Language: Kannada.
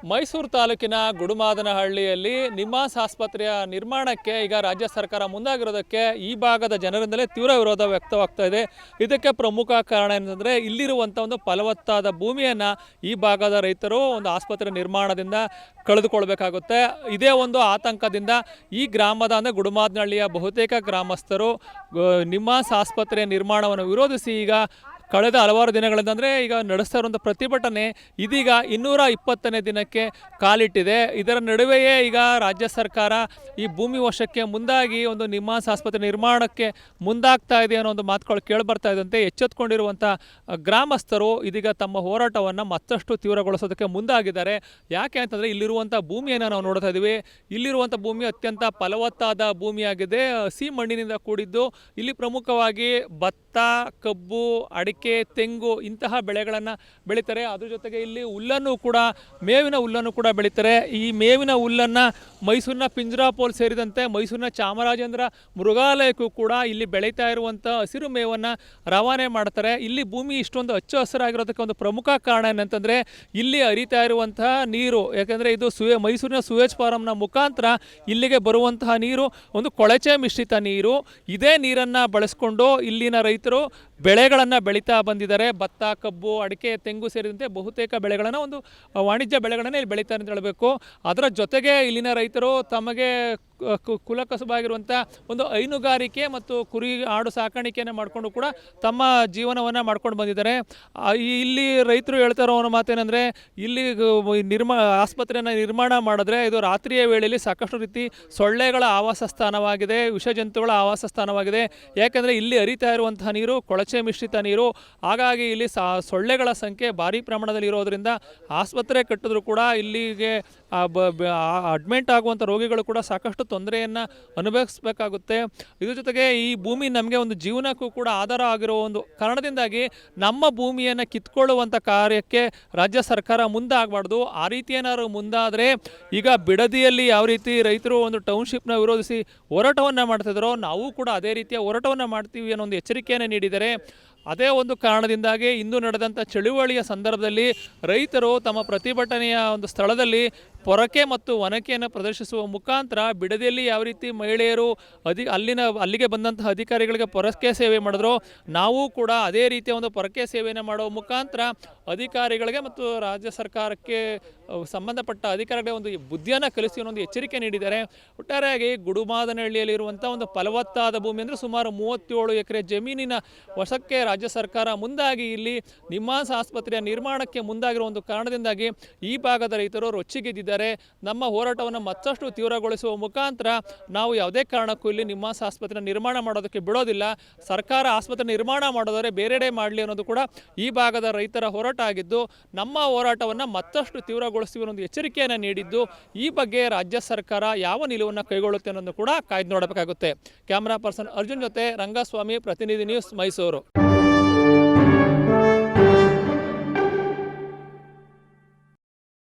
ಮೈಸೂರು ತಾಲೂಕಿನ ಗುಡುಮಾದನಹಳ್ಳಿಯಲ್ಲಿ ನಿಮ್ಹಾನ್ಸ್ ಆಸ್ಪತ್ರೆಯ ನಿರ್ಮಾಣಕ್ಕೆ ಈಗ ರಾಜ್ಯ ಸರ್ಕಾರ ಮುಂದಾಗಿರೋದಕ್ಕೆ ಈ ಭಾಗದ ಜನರಿಂದಲೇ ತೀವ್ರ ವಿರೋಧ ವ್ಯಕ್ತವಾಗ್ತಾ ಇದೆ. ಇದಕ್ಕೆ ಪ್ರಮುಖ ಕಾರಣ ಏನಂದರೆ ಇಲ್ಲಿರುವಂಥ ಒಂದು ಫಲವತ್ತಾದ ಭೂಮಿಯನ್ನು ಈ ಭಾಗದ ರೈತರು ಒಂದು ಆಸ್ಪತ್ರೆ ನಿರ್ಮಾಣದಿಂದ ಕಳೆದುಕೊಳ್ಬೇಕಾಗುತ್ತೆ. ಇದೇ ಒಂದು ಆತಂಕದಿಂದ ಈ ಗ್ರಾಮದ ಅಂದರೆ ಗುಡುಮಾದನಹಳ್ಳಿಯ ಬಹುತೇಕ ಗ್ರಾಮಸ್ಥರು ನಿಮ್ಹಾನ್ಸ್ ಆಸ್ಪತ್ರೆಯ ನಿರ್ಮಾಣವನ್ನು ವಿರೋಧಿಸಿ ಈಗ ಕಳೆದ ಹಲವಾರು ದಿನಗಳಿಂದ ಅಂದರೆ ಈಗ ನಡೆಸ್ತಾ ಇರುವಂಥ ಪ್ರತಿಭಟನೆ ಇದೀಗ 220ನೇ ದಿನಕ್ಕೆ ಕಾಲಿಟ್ಟಿದೆ. ಇದರ ನಡುವೆಯೇ ಈಗ ರಾಜ್ಯ ಸರ್ಕಾರ ಈ ಭೂಮಿ ವಶಕ್ಕೆ ಮುಂದಾಗಿ ಒಂದು ನಿಮ್ಹಾನ್ಸ್ ಆಸ್ಪತ್ರೆ ನಿರ್ಮಾಣಕ್ಕೆ ಮುಂದಾಗ್ತಾ ಇದೆ ಅನ್ನೋ ಒಂದು ಮಾತುಗಳು ಕೇಳಿಬರ್ತಾ ಇದ್ದಂತೆ ಎಚ್ಚೆತ್ತುಕೊಂಡಿರುವಂಥ ಗ್ರಾಮಸ್ಥರು ಇದೀಗ ತಮ್ಮ ಹೋರಾಟವನ್ನು ಮತ್ತಷ್ಟು ತೀವ್ರಗೊಳಿಸೋದಕ್ಕೆ ಮುಂದಾಗಿದ್ದಾರೆ. ಯಾಕೆ ಅಂತಂದರೆ ಇಲ್ಲಿರುವಂಥ ಭೂಮಿಯನ್ನು ನಾವು ನೋಡ್ತಾ ಇದ್ದೀವಿ. ಇಲ್ಲಿರುವಂಥ ಭೂಮಿ ಅತ್ಯಂತ ಫಲವತ್ತಾದ ಭೂಮಿಯಾಗಿದೆ. ಹಸಿ ಮಣ್ಣಿನಿಂದ ಕೂಡಿದ್ದು ಇಲ್ಲಿ ಪ್ರಮುಖವಾಗಿ ಭತ್ತ, ಕಬ್ಬು, ಅಡಿಕೆ, ತೆಂಗು ಇಂತಹ ಬೆಳೆಗಳನ್ನು ಬೆಳೀತಾರೆ. ಅದ್ರ ಜೊತೆಗೆ ಇಲ್ಲಿ ಹುಲ್ಲನ್ನು ಕೂಡ ಮೇವಿನ ಹುಲ್ಲನ್ನು ಕೂಡ ಬೆಳೀತಾರೆ. ಈ ಮೇವಿನ ಹುಲ್ಲನ್ನು ಮೈಸೂರಿನ ಪಿಂಜರಾಪೋಲ್ ಸೇರಿದಂತೆ ಮೈಸೂರಿನ ಚಾಮರಾಜೇಂದ್ರ ಮೃಗಾಲಯಕ್ಕೂ ಕೂಡ ಇಲ್ಲಿ ಬೆಳೀತಾ ಇರುವಂಥ ಹಸಿರು ಮೇವನ್ನು ರವಾನೆ ಮಾಡ್ತಾರೆ. ಇಲ್ಲಿ ಭೂಮಿ ಇಷ್ಟೊಂದು ಹಚ್ಚ ಹಸಿರಾಗಿರೋದಕ್ಕೆ ಒಂದು ಪ್ರಮುಖ ಕಾರಣ ಏನಂತಂದರೆ ಇಲ್ಲಿ ಹರಿತಾ ಇರುವಂತಹ ನೀರು. ಯಾಕೆಂದರೆ ಇದು ಮೈಸೂರಿನ ಸುಯೇಜ್ ಫಾರಂನ ಮುಖಾಂತರ ಇಲ್ಲಿಗೆ ಬರುವಂತಹ ನೀರು ಒಂದು ಕೊಳಚೆ ಮಿಶ್ರಿತ ನೀರು. ಇದೇ ನೀರನ್ನು ಬಳಸ್ಕೊಂಡು ಇಲ್ಲಿನ ರೈತರು ಬೆಳೆಗಳನ್ನು ಬೆಳೀತಾ ಬಂದಿದ್ದಾರೆ. ಭತ್ತ, ಕಬ್ಬು, ಅಡಿಕೆ, ತೆಂಗು ಸೇರಿದಂತೆ ಬಹುತೇಕ ಬೆಳೆಗಳನ್ನು ಒಂದು ವಾಣಿಜ್ಯ ಬೆಳೆಗಳನ್ನು ಇಲ್ಲಿ ಬೆಳೀತಾರೆ ಅಂತ ಹೇಳಬೇಕು. ಅದರ ಜೊತೆಗೆ ಇಲ್ಲಿನ ರೈತರು ತಮಗೆ ಕುಲಕಸುಬಾಗಿರುವಂಥ ಒಂದು ಹೈನುಗಾರಿಕೆ ಮತ್ತು ಕುರಿ ಆಡು ಸಾಕಾಣಿಕೆಯನ್ನು ಮಾಡಿಕೊಂಡು ಕೂಡ ತಮ್ಮ ಜೀವನವನ್ನು ಮಾಡ್ಕೊಂಡು ಬಂದಿದ್ದಾರೆ. ಇಲ್ಲಿ ರೈತರು ಹೇಳ್ತಾ ಇರೋ ಮಾತೇನೆಂದರೆ ಇಲ್ಲಿ ಆಸ್ಪತ್ರೆಯನ್ನು ನಿರ್ಮಾಣ ಮಾಡಿದ್ರೆ ಇದು ರಾತ್ರಿಯ ವೇಳೆಯಲ್ಲಿ ಸಾಕಷ್ಟು ರೀತಿ ಸೊಳ್ಳೆಗಳ ಆವಾಸ ಸ್ಥಾನವಾಗಿದೆ, ವಿಷಜಂತುಗಳ ಆವಾಸ ಸ್ಥಾನವಾಗಿದೆ. ಯಾಕೆಂದರೆ ಇಲ್ಲಿ ಹರಿತಾ ಇರುವಂತಹ ನೀರು ಕೊಳಚೆ ಮಿಶ್ರಿತ ನೀರು. ಹಾಗಾಗಿ ಇಲ್ಲಿ ಸೊಳ್ಳೆಗಳ ಸಂಖ್ಯೆ ಭಾರಿ ಪ್ರಮಾಣದಲ್ಲಿ ಇರೋದರಿಂದ ಆಸ್ಪತ್ರೆ ಕಟ್ಟಿದ್ರು ಕೂಡ ಇಲ್ಲಿಗೆ ಅಡ್ಮಿಂಟ್ ಆಗುವಂಥ ರೋಗಿಗಳು ಕೂಡ ಸಾಕಷ್ಟು ತೊಂದರೆಯನ್ನು ಅನುಭವಿಸಬೇಕಾಗುತ್ತೆ. ಇದ್ರ ಜೊತೆಗೆ ಈ ಭೂಮಿ ನಮಗೆ ಒಂದು ಜೀವನಕ್ಕೂ ಕೂಡ ಆಧಾರ ಆಗಿರೋ ಒಂದು ಕಾರಣದಿಂದಾಗಿ ನಮ್ಮ ಭೂಮಿಯನ್ನು ಕಿತ್ಕೊಳ್ಳುವಂಥ ಕಾರ್ಯಕ್ಕೆ ರಾಜ್ಯ ಸರ್ಕಾರ ಮುಂದಾಗಬಾರ್ದು. ಆ ರೀತಿ ಏನಾದ್ರು ಮುಂದಾದರೆ ಈಗ ಬಿಡದಿಯಲ್ಲಿ ಯಾವ ರೀತಿ ರೈತರು ಒಂದು ಟೌನ್ಶಿಪ್ನ ವಿರೋಧಿಸಿ ಹೋರಾಟವನ್ನು ಮಾಡ್ತಿದ್ದಾರೋ ನಾವು ಕೂಡ ಅದೇ ರೀತಿಯ ಹೋರಾಟವನ್ನು ಮಾಡ್ತೀವಿ ಅನ್ನೋ ಒಂದು ಎಚ್ಚರಿಕೆಯನ್ನು ನೀಡಿದ್ದಾರೆ. ಅದೇ ಒಂದು ಕಾರಣದಿಂದಾಗಿ ಇಂದು ನಡೆದಂಥ ಚಳುವಳಿಯ ಸಂದರ್ಭದಲ್ಲಿ ರೈತರು ತಮ್ಮ ಪ್ರತಿಭಟನೆಯ ಒಂದು ಸ್ಥಳದಲ್ಲಿ ಪೊರಕೆ ಮತ್ತು ಒನಕೆಯನ್ನು ಪ್ರದರ್ಶಿಸುವ ಮುಖಾಂತರ ಬಿಡದಿಯಲ್ಲಿ ಯಾವ ರೀತಿ ಮಹಿಳೆಯರು ಅಲ್ಲಿಗೆ ಬಂದಂತಹ ಅಧಿಕಾರಿಗಳಿಗೆ ಪೊರಕೆ ಸೇವೆ ಮಾಡಿದ್ರು, ನಾವು ಕೂಡ ಅದೇ ರೀತಿಯ ಒಂದು ಪೊರಕೆ ಸೇವೆಯನ್ನು ಮಾಡುವ ಮುಖಾಂತರ ಅಧಿಕಾರಿಗಳಿಗೆ ಮತ್ತು ರಾಜ್ಯ ಸರ್ಕಾರಕ್ಕೆ ಸಂಬಂಧಪಟ್ಟ ಅಧಿಕಾರಿಗಳಿಗೆ ಒಂದು ಬುದ್ಧಿಯನ್ನು ಕಲಿಸಿ ಅನ್ನೋ ಒಂದು ಎಚ್ಚರಿಕೆ ನೀಡಿದ್ದಾರೆ. ಒಟ್ಟಾರೆಯಾಗಿ ಗುಡುಮಾದನಹಳ್ಳಿಯಲ್ಲಿರುವಂಥ ಒಂದು ಫಲವತ್ತಾದ ಭೂಮಿ ಅಂದರೆ ಸುಮಾರು 37 ಎಕರೆ ಜಮೀನಿನ ವಶಕ್ಕೆ ರಾಜ್ಯ ಸರ್ಕಾರ ಮುಂದಾಗಿ ಇಲ್ಲಿ ನಿಮ್ಹಾನ್ಸ್ ಆಸ್ಪತ್ರೆಯ ನಿರ್ಮಾಣಕ್ಕೆ ಮುಂದಾಗಿರುವ ಒಂದು ಕಾರಣದಿಂದಾಗಿ ಈ ಭಾಗದ ರೈತರು ರೊಚ್ಚಿಗೆದ್ದಿದ್ದಾರೆ. ನಮ್ಮ ಹೋರಾಟವನ್ನು ಮತ್ತಷ್ಟು ತೀವ್ರಗೊಳಿಸುವ ಮುಖಾಂತರ ನಾವು ಯಾವುದೇ ಕಾರಣಕ್ಕೂ ಇಲ್ಲಿ ನಿಮ್ಹಾನ್ಸ್ ಆಸ್ಪತ್ರೆ ನಿರ್ಮಾಣ ಮಾಡೋದಕ್ಕೆ ಬಿಡೋದಿಲ್ಲ. ಸರ್ಕಾರ ಆಸ್ಪತ್ರೆ ನಿರ್ಮಾಣ ಮಾಡೋದಾದರೆ ಬೇರೆಡೆ ಮಾಡಲಿ ಅನ್ನೋದು ಕೂಡ ಈ ಭಾಗದ ರೈತರ ಹೋರಾಟ ಆಗಿದ್ದು, ನಮ್ಮ ಹೋರಾಟವನ್ನು ಮತ್ತಷ್ಟು ತೀವ್ರಗೊಳಿಸುವ ಒಂದು ಎಚ್ಚರಿಕೆಯನ್ನು ನೀಡಿದ್ದು, ಈ ಬಗ್ಗೆ ರಾಜ್ಯ ಸರ್ಕಾರ ಯಾವ ನಿಲುವನ್ನು ಕೈಗೊಳ್ಳುತ್ತೆ ಅನ್ನೋದು ಕೂಡ ಕಾಯ್ದು ನೋಡಬೇಕಾಗುತ್ತೆ. ಕ್ಯಾಮರಾ ಪರ್ಸನ್ ಅರ್ಜುನ್ ಜೊತೆ ರಂಗಸ್ವಾಮಿ, ಪ್ರತಿನಿಧಿ ನ್ಯೂಸ್, ಮೈಸೂರು.